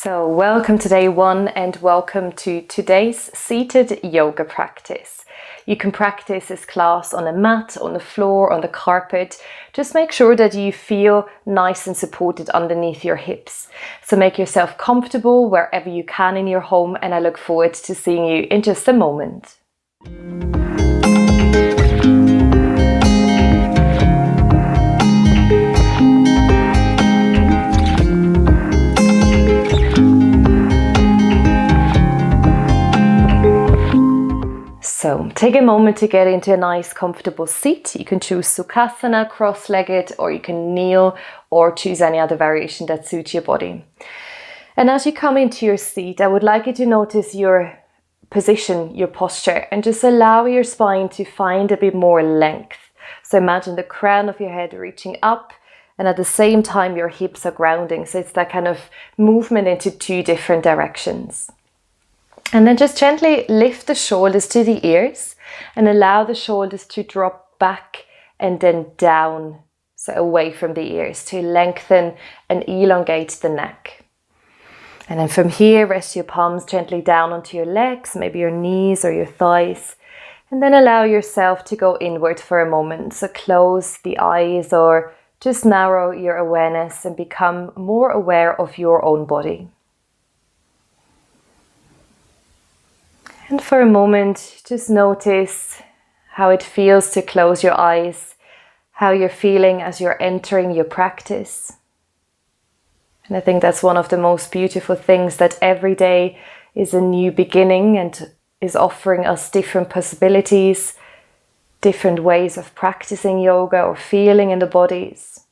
So welcome to day one and welcome to today's seated yoga practice. You can practice this class on a mat, on the floor, on the carpet. Just make sure that you feel nice and supported underneath your hips. So make yourself comfortable wherever you can in your home, and I look forward to seeing you in just a moment. So take a moment to get into a nice comfortable seat. You can choose Sukhasana, cross-legged, or you can kneel or choose any other variation that suits your body. And as you come into your seat, I would like you to notice your position, your posture, and just allow your spine to find a bit more length. So imagine the crown of your head reaching up, and at the same time your hips are grounding. So it's that kind of movement into two different directions. And then just gently lift the shoulders to the ears and allow the shoulders to drop back and then down, so away from the ears, to lengthen and elongate the neck. And then from here, rest your palms gently down onto your legs, maybe your knees or your thighs, and then allow yourself to go inward for a moment. So close the eyes or just narrow your awareness and become more aware of your own body. And for a moment, just notice how it feels to close your eyes, how you're feeling as you're entering your practice. And I think that's one of the most beautiful things, that every day is a new beginning and is offering us different possibilities, different ways of practicing yoga or feeling in the bodies.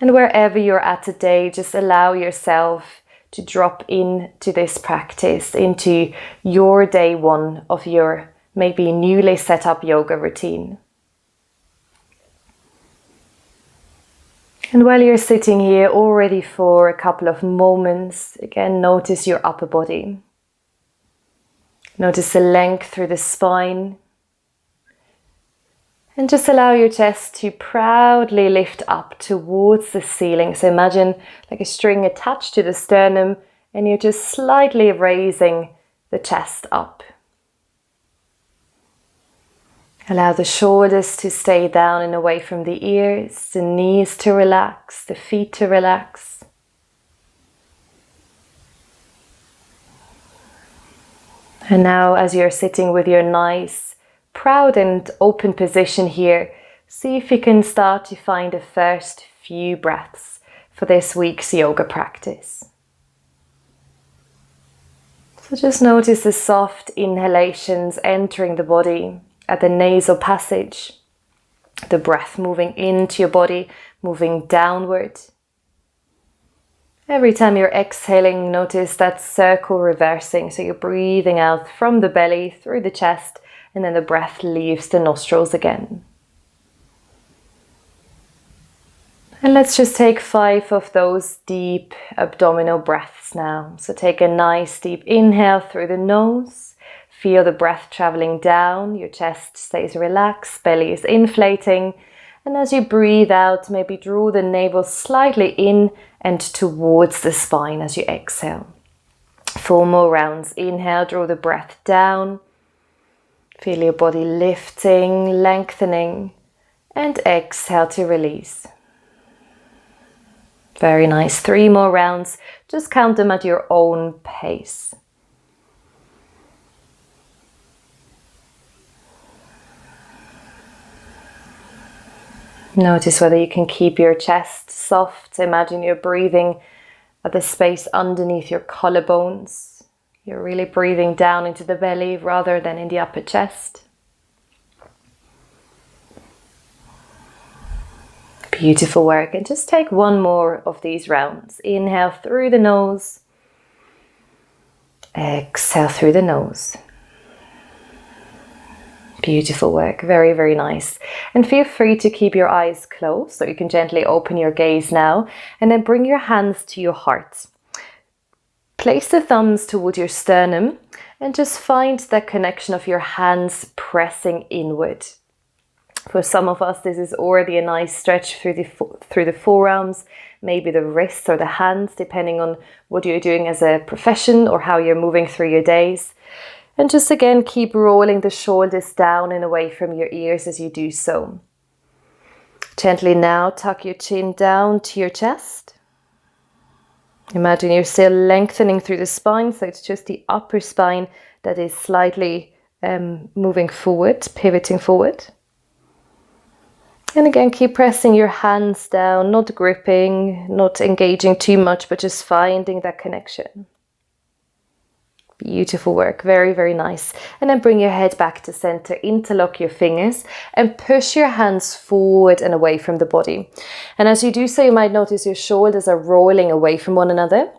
And wherever you're at today, just allow yourself to drop into this practice, into your day one of your maybe newly set up yoga routine. And while you're sitting here already for a couple of moments, again, notice your upper body. Notice the length through the spine. And just allow your chest to proudly lift up towards the ceiling. So imagine like a string attached to the sternum, and you're just slightly raising the chest up. Allow the shoulders to stay down and away from the ears, the knees to relax, the feet to relax. And now, as you're sitting with your nice, proud and open position here, see if you can start to find the first few breaths for this week's yoga practice. So just notice the soft inhalations entering the body at the nasal passage, the breath moving into your body, moving downward. Every time you're exhaling, notice that circle reversing, so you're breathing out from the belly through the chest, and then the breath leaves the nostrils again. And let's just take 5 of those deep abdominal breaths now. So take a nice deep inhale through the nose. Feel the breath traveling down. Your chest stays relaxed, belly is inflating. And as you breathe out, maybe draw the navel slightly in and towards the spine as you exhale. 4 more rounds. Inhale, draw the breath down. Feel your body lifting, lengthening, and exhale to release. Very nice. 3 more rounds. Just count them at your own pace. Notice whether you can keep your chest soft. Imagine you're breathing at the space underneath your collarbones. You're really breathing down into the belly rather than in the upper chest. Beautiful work. And just take 1 more of these rounds. Inhale through the nose. Exhale through the nose. Beautiful work. Very, very nice. And feel free to keep your eyes closed, so you can gently open your gaze now, and then bring your hands to your heart. Place the thumbs toward your sternum and just find that connection of your hands pressing inward. For some of us, this is already a nice stretch through the forearms. maybe the wrists or the hands, depending on what you're doing as a profession or how you're moving through your days. And just again, keep rolling the shoulders down and away from your ears as you do so. Gently now tuck your chin down to your chest. Imagine you're still lengthening through the spine, so it's just the upper spine that is slightly moving forward, pivoting forward. And again, keep pressing your hands down, not gripping, not engaging too much, but just finding that connection. Beautiful work, very, very nice. And then bring your head back to center, interlock your fingers and push your hands forward and away from the body. And as you do so, you might notice your shoulders are rolling away from one another.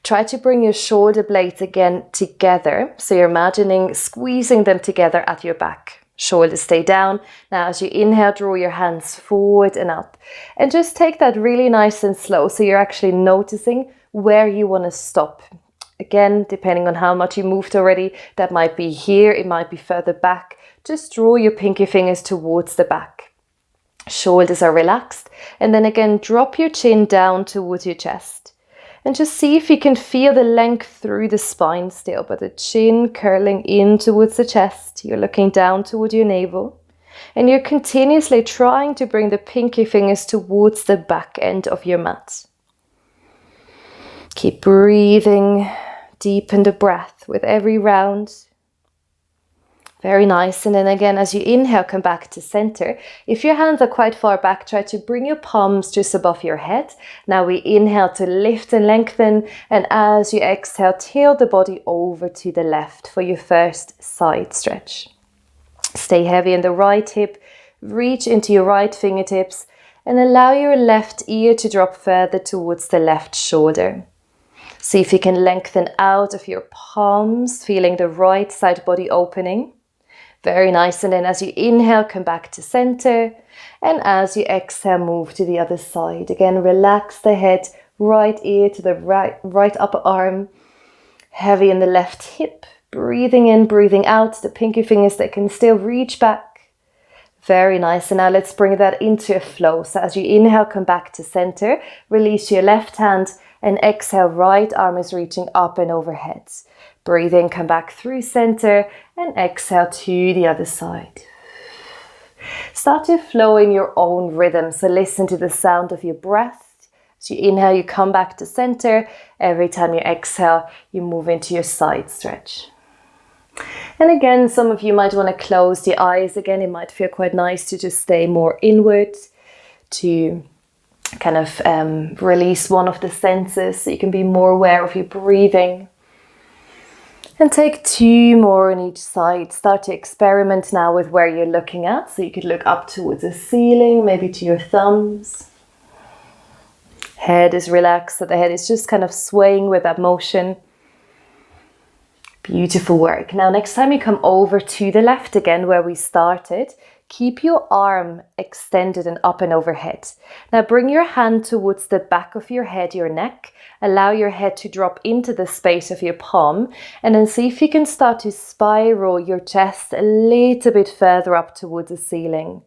Try to bring your shoulder blades again together. So you're imagining squeezing them together at your back. Shoulders stay down. Now as you inhale, draw your hands forward and up. And just take that really nice and slow. So you're actually noticing where you want to stop. Again, depending on how much you moved already, that might be here, it might be further back. Just draw your pinky fingers towards the back. Shoulders are relaxed. And then again, drop your chin down towards your chest. And just see if you can feel the length through the spine still, but the chin curling in towards the chest. You're looking down toward your navel. And you're continuously trying to bring the pinky fingers towards the back end of your mat. Keep breathing. Deepen the breath with every round. Very nice. And then again, as you inhale, come back to center. If your hands are quite far back, try to bring your palms just above your head. Now we inhale to lift and lengthen. And as you exhale, tilt the body over to the left for your first side stretch. Stay heavy in the right hip. Reach into your right fingertips and allow your left ear to drop further towards the left shoulder. See if you can lengthen out of your palms, feeling the right side body opening. Very nice. And then as you inhale, come back to center. And as you exhale, move to the other side. Again, relax the head, right ear to the right upper arm. Heavy in the left hip. Breathing in, breathing out. The pinky fingers that can still reach back. Very nice. And now let's bring that into a flow. So as you inhale, come back to center. Release your left hand. And exhale, right arm is reaching up and overhead. Breathe in, come back through center, and exhale to the other side. Start to flow in your own rhythm, so listen to the sound of your breath. As you inhale, you come back to center. Every time you exhale, you move into your side stretch. And again, some of you might want to close the eyes. Again, it might feel quite nice to just stay more inward, to kind of release one of the senses so you can be more aware of your breathing. And take 2 more on each side. Start to experiment now with where you're looking at. So you could look up towards the ceiling, maybe to your thumbs. Head is relaxed, so the head is just kind of swaying with that motion. Beautiful work. Now next time you come over to the left again where we started, keep your arm extended and up and overhead. Now bring your hand towards the back of your head, your neck. Allow your head to drop into the space of your palm. And then see if you can start to spiral your chest a little bit further up towards the ceiling.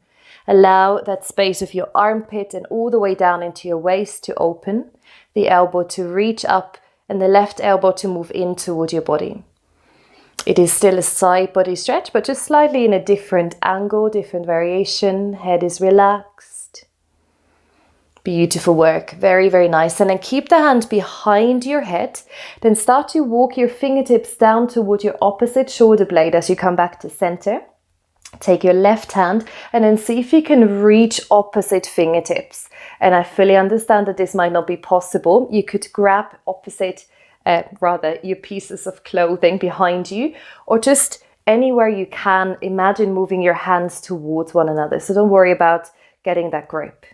Allow that space of your armpit and all the way down into your waist to open. The elbow to reach up and the left elbow to move in toward your body. It is still a side body stretch, but just slightly in a different angle, different variation. Head is relaxed. Beautiful work. Very, very nice. And then keep the hand behind your head. Then start to walk your fingertips down toward your opposite shoulder blade as you come back to center. Take your left hand and then see if you can reach opposite fingertips. And I fully understand that this might not be possible. You could grab opposite your pieces of clothing behind you, or just anywhere you can, imagine moving your hands towards one another. So don't worry about getting that grip.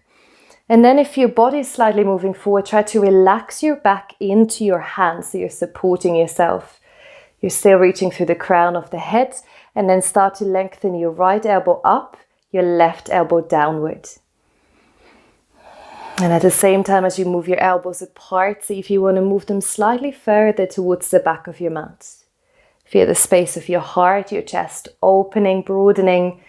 And then if your body is slightly moving forward, try to relax your back into your hands so you're supporting yourself. You're still reaching through the crown of the head, and then start to lengthen your right elbow up, your left elbow downward. And at the same time as you move your elbows apart, see if you want to move them slightly further towards the back of your mat. Feel the space of your heart, your chest opening, broadening.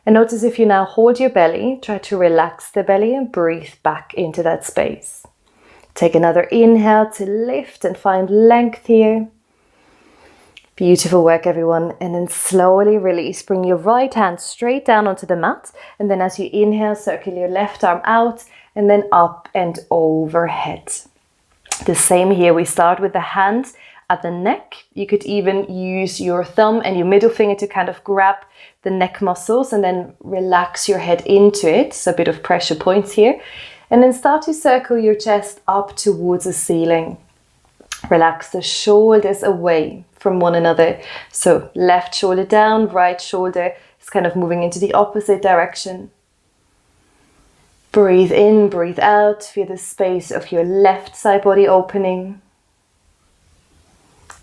And notice if you now hold your belly, try to relax the belly and breathe back into that space. Take another inhale to lift and find length here. Beautiful work, everyone. And then slowly release. Bring your right hand straight down onto the mat. And then as you inhale, circle your left arm out and then up and overhead. The same here. We start with the hand at the neck. You could even use your thumb and your middle finger to kind of grab the neck muscles and then relax your head into it. So a bit of pressure points here. And then start to circle your chest up towards the ceiling. Relax the shoulders away from one another. So left shoulder down, right shoulder is kind of moving into the opposite direction. Breathe in, breathe out. Feel the space of your left side body opening.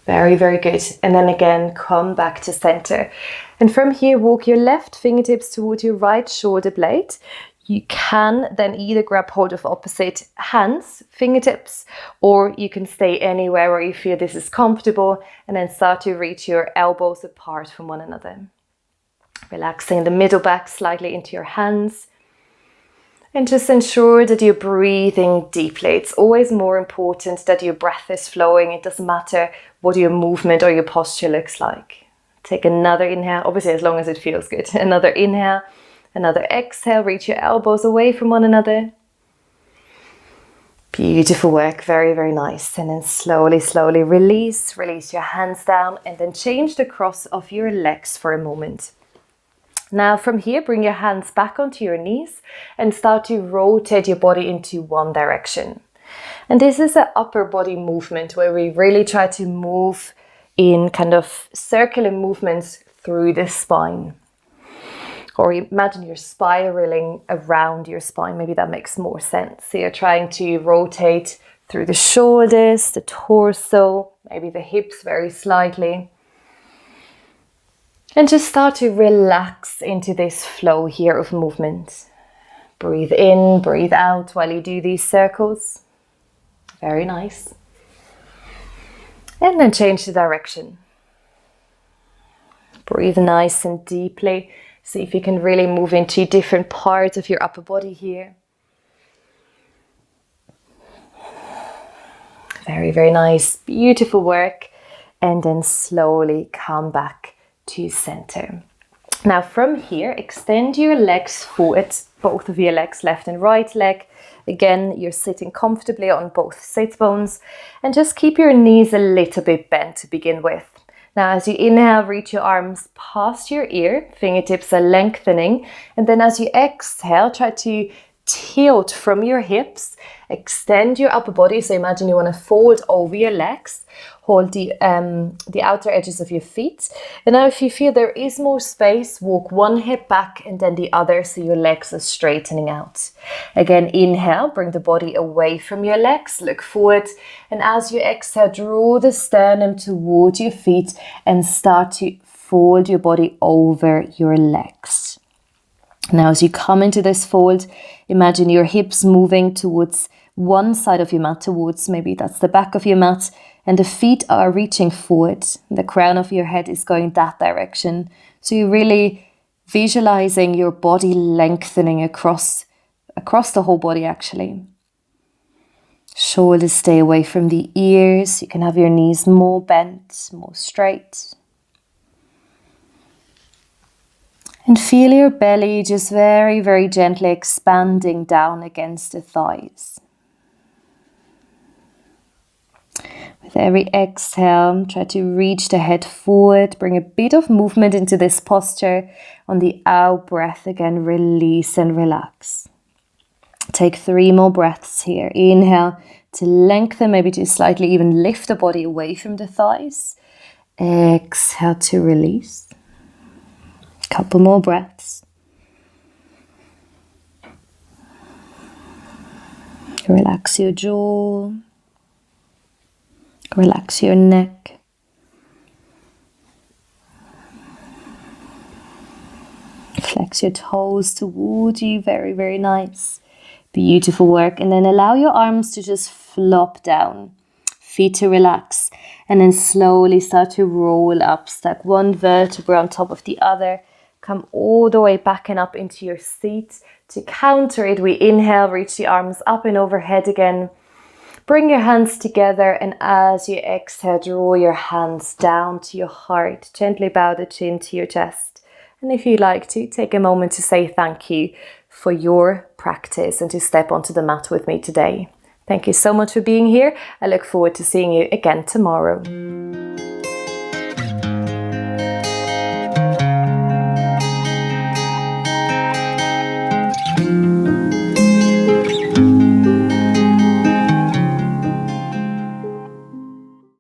Very, very good. And then again, come back to center. And from here, walk your left fingertips towards your right shoulder blade. You can then either grab hold of opposite hands, fingertips, or you can stay anywhere where you feel this is comfortable and then start to reach your elbows apart from one another. Relaxing the middle back slightly into your hands. And just ensure that you're breathing deeply. It's always more important that your breath is flowing. It doesn't matter what your movement or your posture looks like. Take another inhale, obviously as long as it feels good. Another inhale, another exhale, reach your elbows away from one another. Beautiful work, very, very nice. And then slowly, slowly release your hands down and then change the cross of your legs for a moment. Now from here, bring your hands back onto your knees and start to rotate your body into one direction. And this is an upper body movement where we really try to move in kind of circular movements through the spine. Or imagine you're spiraling around your spine. Maybe that makes more sense. So you're trying to rotate through the shoulders, the torso, maybe the hips very slightly. And just start to relax into this flow here of movement. Breathe in, breathe out while you do these circles. Very nice. And then change the direction. Breathe nice and deeply. See if you can really move into different parts of your upper body here. Very, very nice. Beautiful work. And then slowly come back to center. Now from here, extend your legs forward, both of your legs, left and right leg. Again, you're sitting comfortably on both sit bones and just keep your knees a little bit bent to begin with. Now as you inhale, reach your arms past your ear, fingertips are lengthening, and then as you exhale, try to tilt from your hips, extend your upper body. So imagine you want to fold over your legs, hold the outer edges of your feet. And now if you feel there is more space, walk one hip back and then the other so your legs are straightening out. Again, inhale, bring the body away from your legs, look forward. And as you exhale, draw the sternum towards your feet and start to fold your body over your legs. Now, as you come into this fold, imagine your hips moving towards one side of your mat, towards maybe that's the back of your mat, and the feet are reaching forward. The crown of your head is going that direction. So you're really visualizing your body lengthening across the whole body actually. Shoulders stay away from the ears. You can have your knees more bent, more straight. And feel your belly just very, very gently expanding down against the thighs. With every exhale, try to reach the head forward. Bring a bit of movement into this posture. On the out breath, again, release and relax. Take 3 more breaths here. Inhale to lengthen, maybe to slightly even lift the body away from the thighs. Exhale to release. Couple more breaths. Relax your jaw. Relax your neck. Flex your toes towards you. Very, very nice. Beautiful work. And then allow your arms to just flop down. Feet to relax. And then slowly start to roll up. Stack one vertebra on top of the other. Come all the way back and up into your seat. To counter it, we inhale, reach the arms up and overhead again. Bring your hands together, and as you exhale, draw your hands down to your heart. Gently bow the chin to your chest. And if you'd like to, take a moment to say thank you for your practice and to step onto the mat with me today. Thank you so much for being here. I look forward to seeing you again tomorrow.